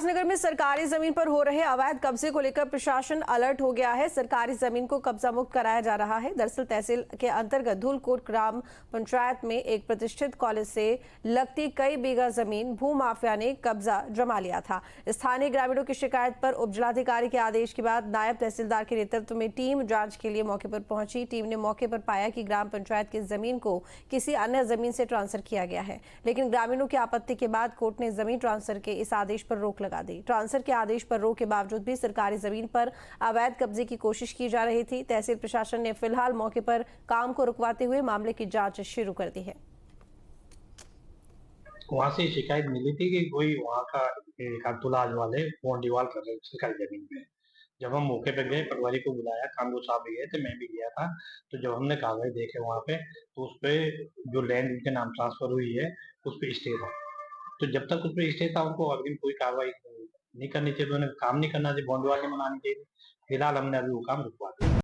उल्लासनगर में सरकारी जमीन पर हो रहे अवैध कब्जे को लेकर प्रशासन अलर्ट हो गया है। सरकारी जमीन को कब्जा मुक्त कराया जा रहा है। दरअसल तहसील के अंतर्गत धूलकोट ग्राम पंचायत में एक प्रतिष्ठित कॉलेज से लगती कई बीघा जमीन भूमाफिया ने कब्जा जमा लिया था। स्थानीय ग्रामीणों की शिकायत पर उपजिलाधिकारी के आदेश के बाद नायब तहसीलदार के नेतृत्व में टीम जांच के लिए मौके पर पहुंची। टीम ने मौके पर पाया कि ग्राम पंचायत की जमीन को किसी अन्य जमीन से ट्रांसफर किया गया है, लेकिन ग्रामीणों की आपत्ति के बाद कोर्ट ने जमीन ट्रांसफर के इस आदेश पर रोक लगा दी। ट्रांसफर के आदेश पर रोक के बावजूद भी सरकारी जमीन पर अवैध कब्जे की कोशिश की जा रही थी। तहसील प्रशासन ने फिलहाल मौके पर काम को रुकवाते हुए मामले की जांच शुरू कर दी है। वहां से शिकायत मिली थी कि कोई वहां का खातुलाज वाले दीवार कर रहे सरकारी जमीन पे। जब हम मौके पे गए, पटवारी को बुलाया, कानून साहब भी गए थे, मैं भी गया था। तो जब हमने कागज देखे वहां पे, तो उस पे जो लैंड उनके नाम ट्रांसफर हुई है उस पे स्टे था। तो जब तक उस पे स्टे था उनको अग्रिम कोई कार्रवाई नहीं करनी चाहिए, तो उन्हें काम नहीं करना चाहिए, बॉन्ड वाले मनानी चाहिए। फिलहाल हमने अभी वो काम रुकवा दिया।